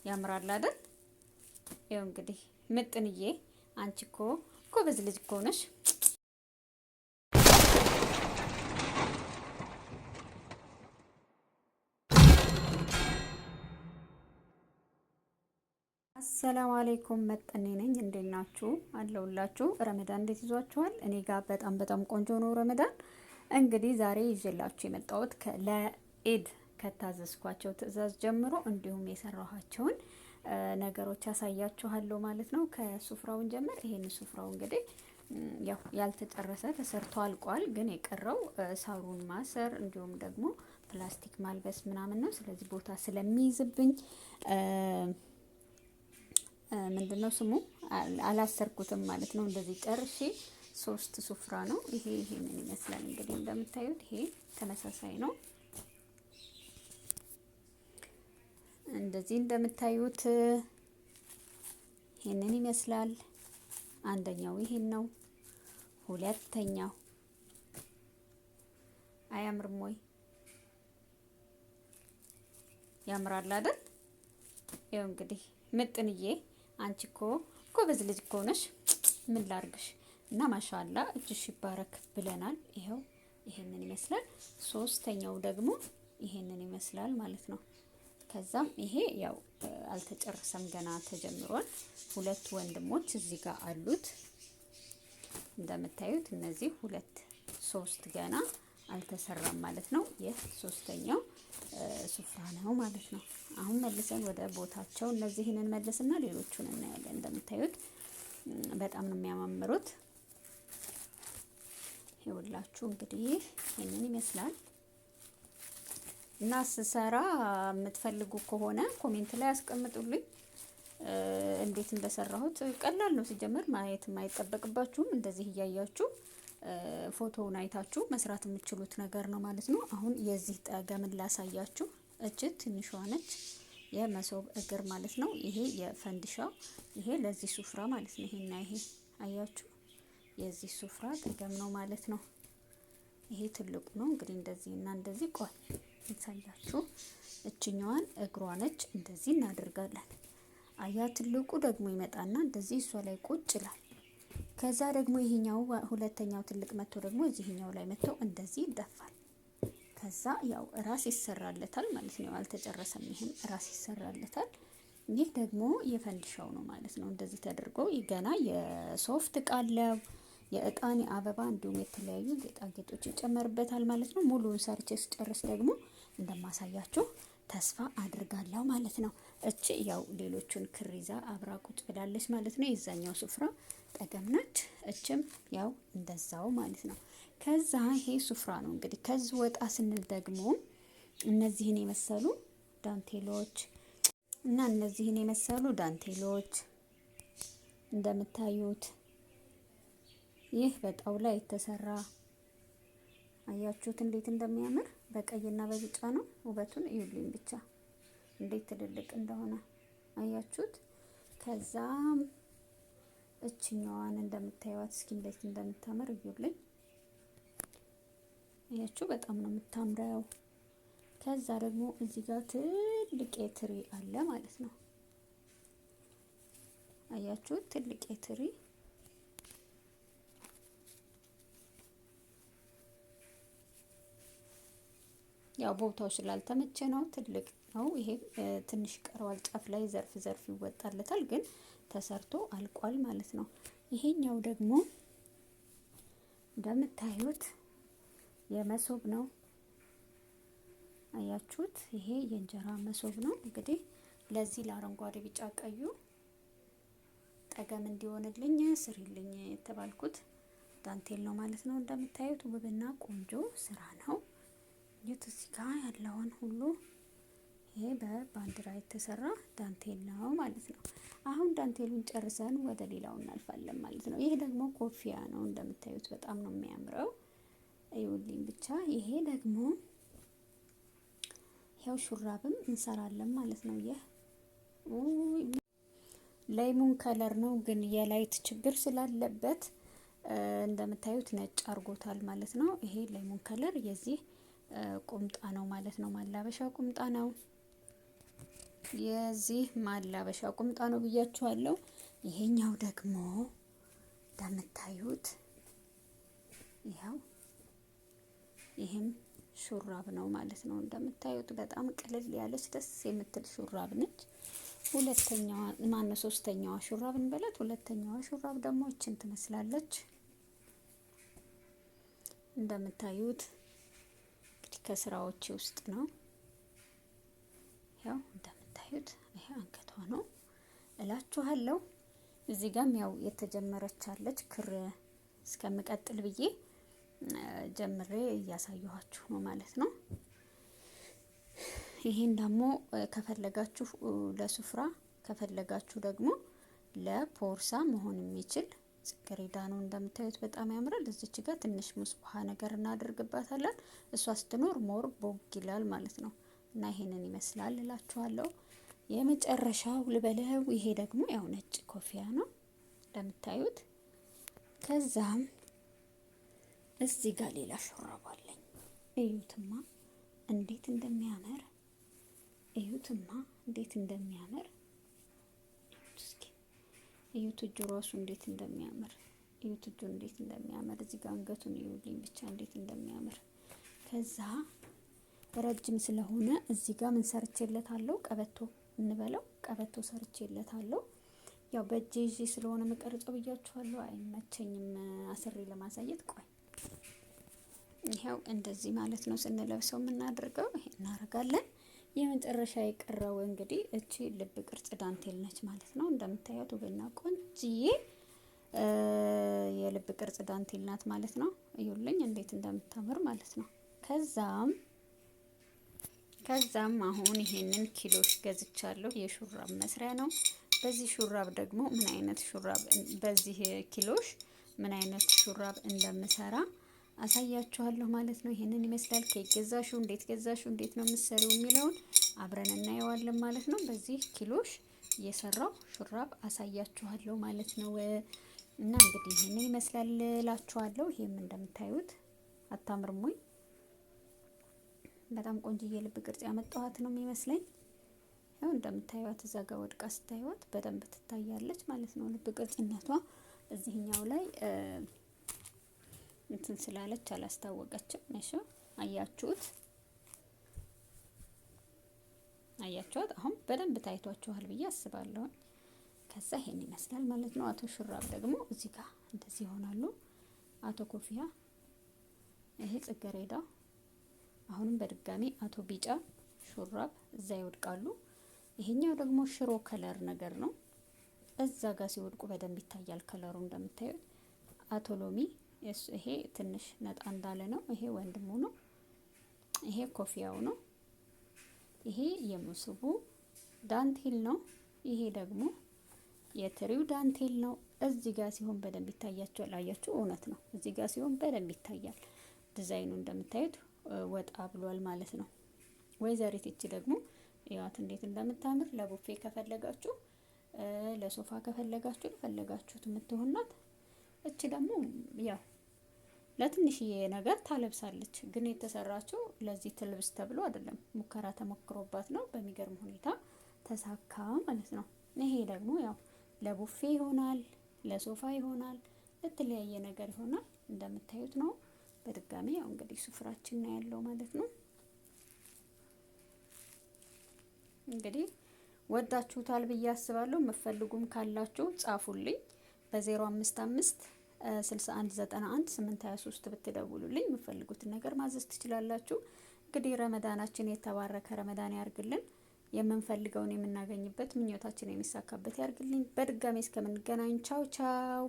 ያምራል አይደል? ይኸው እንግዲህ ምጥንዬ አንቺ እኮ ጎበዝ ልጅ እኮ ነሽ። አሰላሙ አለይኩም መጠኔ ነኝ። እንዴት ናችሁ? አለሁላችሁ። ረመዳን እንዴት ይዟችኋል? እኔ ጋር በጣም ቆንጆ ነው ረመዳን። እንግዲህ ዛሬ ይዤላችሁ የመጣሁት ለኢድ ከታዘዝኳቸው ትዕዛዝ ጀምሮ እንዲሁም የሰራኋቸውን ነገሮች ያሳያችኋለሁ ማለት ነው። ከሱፍራውን ጀምር። ይሄን ሱፍራው እንግዲህ ያው ያልተጨረሰ ተሰርቶ አልቋል። ግን የቀረው ሳሩን ማሰር እንዲሁም ደግሞ ፕላስቲክ ማልበስ ምናምን ነው። ስለዚህ ቦታ ስለሚይዝብኝ ምንድነው ስሙ አላሰርኩትም ማለት ነው። እንደዚህ ጨርሼ 3 ሱፍራ ነው። ይሄንን ይመስላል እንግዲህ እንደምታዩት ይሄ ተመሳሳይ ነው። እንደዚህ እንደምታዩት ይሄንን ይመስላል። አንደኛው ይሄን ነው። ሁለተኛው አያምርም ወይ? ያምራል አይደል? ይኸው እንግዲህ ምጥንዬ አንቺ እኮ ጎበዝ ልጅ እኮ ነሽ። ምን ላርግሽ? እና ማሻአላ እጅሽ ይባረክ ብለናል። ይሄው ይሄንን ይመስላል። ሶስተኛው ደግሞ ይሄንን ይመስላል ማለት ነው። ከዛም ይሄ ያው አልተጨረሰም ገና ተጀምሯል። 2 ወንድሞች እዚህ ጋር አሉት እንደምታዩት። እነዚህ 3 ገና አልተሰራም ማለት ነው። ይህ ሶስተኛው ሱፍራ ነው ማለት ነው። አሁን መልሰን ወደ ቦታቸው እነዚህን እንመልስና ሌሎቹን እናያለን። እንደምታዩት በጣም ነው የሚያማምሩት። ይኸውላችሁ እንግዲህ ይሄንን ይመስላል። እና ስሰራ የምትፈልጉ ከሆነ ኮሜንት ላይ አስቀምጡልኝ። እንዴት እንደሰራሁት ቀላል ነው ሲጀመር፣ ማየት የማይጠበቅባችሁም። እንደዚህ እያያችሁ ፎቶውን አይታችሁ መስራት የምትችሉት ነገር ነው ማለት ነው። አሁን የዚህ ጠገምን ላሳያችሁ። እች ትንሿ ነች፣ የመሶብ እግር ማለት ነው። ይሄ የፈንዲሻው፣ ይሄ ለዚህ ሱፍራ ማለት ነው። ይሄና ይሄ አያችሁ የዚህ ሱፍራ ጠገም ነው ማለት ነው። ይሄ ትልቁ ነው እንግዲህ እንደዚህ እና እንደዚህ። ቆይ እንሳያችሁ። እችኛዋን እግሯ ነች። እንደዚህ እናደርጋለን። አያ ትልቁ ደግሞ ይመጣና እንደዚህ እሷ ላይ ቁጭ ይላል። ከዛ ደግሞ ይሄኛው ሁለተኛው ትልቅ መጥቶ ደግሞ እዚህኛው ላይ መጥቶ እንደዚህ ይደፋል። ከዛ ያው ራስ ይሰራለታል ማለት ነው። አልተጨረሰም። ይሄም ራስ ይሰራለታል። ይህ ደግሞ የፈንዲሻው ነው ማለት ነው። እንደዚህ ተደርጎ ገና የሶፍት ቃለው የእጣን የአበባ እንዲሁም የተለያዩ ጌጣጌጦች ይጨመርበታል ማለት ነው። ሙሉውን ሰርቼ ስጨርስ ደግሞ እንደማሳያችሁ ተስፋ አድርጋለሁ ማለት ነው። እቺ ያው ሌሎቹን ክሪዛ አብራ ቁጭ ብላለች ማለት ነው። የዛኛው ሱፍራ ጠገም ነች። እችም ያው እንደዛው ማለት ነው። ከዛ ይሄ ሱፍራ ነው እንግዲህ። ከዚህ ወጣ ስንል ደግሞ እነዚህን የመሰሉ ዳንቴሎች እና እነዚህን የመሰሉ ዳንቴሎች እንደምታዩት ይህ በጣውላ የተሰራ አያችሁት እንዴት እንደሚያምር። በቀይና በቢጫ ነው። ውበቱን እዩልኝ ብቻ እንዴት ትልልቅ እንደሆነ አያችሁት። ከዛም እችኛዋን እንደምታዩት እስኪ እንዴት እንደምታምር እዩልኝ። አያችሁ በጣም ነው የምታምረው። ከዛ ደግሞ እዚህ ጋር ትልቅ ትሪ አለ ማለት ነው። አያችሁት ትልቅ ትሪ ያው ቦታው ስላልተመቸ ነው። ትልቅ ነው ይሄ። ትንሽ ቀረዋል። ጫፍ ላይ ዘርፍ ይወጣለታል፣ ግን ተሰርቶ አልቋል ማለት ነው። ይሄኛው ደግሞ እንደምታዩት የመሶብ ነው። አያችሁት ይሄ የእንጀራ መሶብ ነው። እንግዲህ ለዚህ ለአረንጓዴ ቢጫ ቀዩ ጠገም እንዲሆንልኝ ስሪልኝ የተባልኩት ዳንቴል ነው ማለት ነው። እንደምታዩት ውብና ቆንጆ ስራ ነው። እዚህ ጋር ያለውን ሁሉ ይሄ በባንዲራ የተሰራ ዳንቴል ነው ማለት ነው። አሁን ዳንቴሉን ጨርሰን ወደ ሌላው እናልፋለን ማለት ነው። ይሄ ደግሞ ኮፊያ ነው። እንደምታዩት በጣም ነው የሚያምረው። ይኸውልኝ ብቻ። ይሄ ደግሞ ያው ሹራብም እንሰራለን ማለት ነው። ይሄ ሌሞን ከለር ነው፣ ግን የላይት ችግር ስላለበት እንደምታዩት ነጭ አርጎታል ማለት ነው። ይሄ ሌሞን ከለር የዚህ ቁምጣ ነው ማለት ነው። ማላበሻ ቁምጣ ነው። የዚህ ማላበሻ ቁምጣ ነው ብያችኋለሁ። ይሄኛው ደግሞ እንደምታዩት ይኸው ይህም ሹራብ ነው ማለት ነው። እንደምታዩት በጣም ቅልል ያለች ደስ የምትል ሹራብ ነች። ሁለተኛዋ ማነው ሶስተኛዋ ሹራብ እንበላት። ሁለተኛዋ ሹራብ ደግሞ እችን ትመስላለች። እንደምታዩት እንግዲህ ከስራዎች ውስጥ ነው። ያው እንደምታዩት ይሄ አንገቷ ነው እላችኋለሁ። እዚህ ጋርም ያው የተጀመረች አለች ክር እስከምቀጥል ብዬ ጀምሬ እያሳየኋችሁ ነው ማለት ነው። ይሄን ደግሞ ከፈለጋችሁ ለሱፍራ ከፈለጋችሁ ደግሞ ለፖርሳ መሆን የሚችል ጽጌረዳ ነው። እንደምታዩት በጣም ያምራል። እዚች ጋር ትንሽ ሙስባሃ ነገር እናደርግባታለን። እሷ ስትኖር ሞር ቦግ ይላል ማለት ነው። እና ይሄንን ይመስላል እላችኋለሁ። የመጨረሻው ልበለው። ይሄ ደግሞ ያው ነጭ ኮፊያ ነው እንደምታዩት። ከዛም እዚህ ጋር ሌላ ሹራብ አለኝ። እዩትማ እንዴት እንደሚያምር እዩትማ እንዴት እንደሚያምር እስኪ እዩት። እጁ ራሱ እንዴት እንደሚያምር እዩት። እጁ እንዴት እንደሚያምር እዚህ ጋር አንገቱን እዩልኝ ብቻ እንዴት እንደሚያምር። ከዛ ረጅም ስለሆነ እዚህ ጋር ምን ሰርቼለታለሁ? ቀበቶ እንበለው ቀበቶ ሰርቼለታለሁ። ያው በእጄ ይዤ ስለሆነ መቀረጫው ብያችኋለሁ፣ አይመቸኝም አስሬ ለማሳየት። ቆይ ይሄው እንደዚህ ማለት ነው ስንለብሰው የምናደርገው። ይሄ እናደርጋለን። የመጨረሻ የቀረው እንግዲህ እቺ ልብ ቅርጽ ዳንቴል ነች ማለት ነው። እንደምታዩት ውብና ቆንጅዬ የልብ ቅርጽ ዳንቴል ናት ማለት ነው። እዩልኝ እንዴት እንደምታምር ማለት ነው። ከዛም አሁን ይሄንን ኪሎሽ ገዝቻለሁ። የሹራብ መስሪያ ነው። በዚህ ሹራብ ደግሞ ምን አይነት ሹራብ በዚህ ኪሎሽ ምን አይነት ሹራብ እንደምሰራ አሳያችኋለሁ ማለት ነው። ይሄንን ይመስላል። ከየት ገዛሽው፣ እንዴት ገዛሽው፣ እንዴት ነው የምትሰሪው የሚለውን አብረን እናየዋለን ማለት ነው። በዚህ ኪሎሽ የሰራው ሹራብ አሳያችኋለሁ ማለት ነው። እና እንግዲህ ይሄንን ይመስላል እላችኋለሁ። ይሄም እንደምታዩት አታምርም ወይ? በጣም ቆንጆዬ ልብ ቅርጽ ያመጣኋት ነው የሚመስለኝ። ያው እንደምታዩት እዛ ጋር ወድቃ ስታዩት በደንብ ትታያለች ማለት ነው። ልብ ቅርጽነቷ እዚህኛው ላይ እንትን ስላለች አላስታወቀችም። እሺ አያችሁት? አሁን በደንብ ታይቷችኋል ብዬ አስባለሁ። ከዛ ይሄን ይመስላል ማለት ነው። አቶ ሹራብ ደግሞ እዚህ ጋር እንደዚህ ይሆናሉ። አቶ ኮፊያ፣ ይሄ ጽጌረዳ፣ አሁንም በድጋሚ አቶ ቢጫ ሹራብ እዛ ይወድቃሉ። ይሄኛው ደግሞ ሽሮ ከለር ነገር ነው። እዛ ጋር ሲወድቁ በደንብ ይታያል ከለሩ እንደምታዩት። አቶ ሎሚ፣ ይሄ ትንሽ ነጣ እንዳለ ነው። ይሄ ወንድሙ ነው። ይሄ ኮፊያው ነው። ይሄ የሙስቡ ዳንቴል ነው። ይሄ ደግሞ የትሪው ዳንቴል ነው። እዚህ ጋር ሲሆን በደንብ ይታያቸዋል። አያችሁ? እውነት ነው። እዚህ ጋር ሲሆን በደንብ ይታያል። ዲዛይኑ እንደምታዩት ወጣ ብሏል ማለት ነው። ወይዘሪት እቺ ደግሞ ያት እንዴት እንደምታምር ለቡፌ ከፈለጋችሁ፣ ለሶፋ ከፈለጋችሁ፣ ለፈለጋችሁት የምትሆናት። እቺ ደግሞ ያው ለትንሽዬ ነገር ታለብሳለች፣ ግን የተሰራችው ለዚህ ትልብስ ተብሎ አይደለም። ሙከራ ተሞክሮባት ነው። በሚገርም ሁኔታ ተሳካ ማለት ነው። ይሄ ደግሞ ያው ለቡፌ ይሆናል፣ ለሶፋ ይሆናል፣ ለተለያየ ነገር ይሆናል። እንደምታዩት ነው። በድጋሚ ያው እንግዲህ ሱፍራችን ነው ያለው ማለት ነው። እንግዲህ ወዳችሁታል ብዬ አስባለሁ። የምትፈልጉም ካላችሁ ጻፉልኝ በ055 6191 823 ብትደውሉልኝ የምትፈልጉትን ነገር ማዘዝ ትችላላችሁ። እንግዲህ ረመዳናችን የተባረከ ረመዳን ያርግልን። የምንፈልገውን የምናገኝበት ምኞታችን የሚሳካበት ያርግልኝ። በድጋሚ እስከምንገናኝ ቻው ቻው።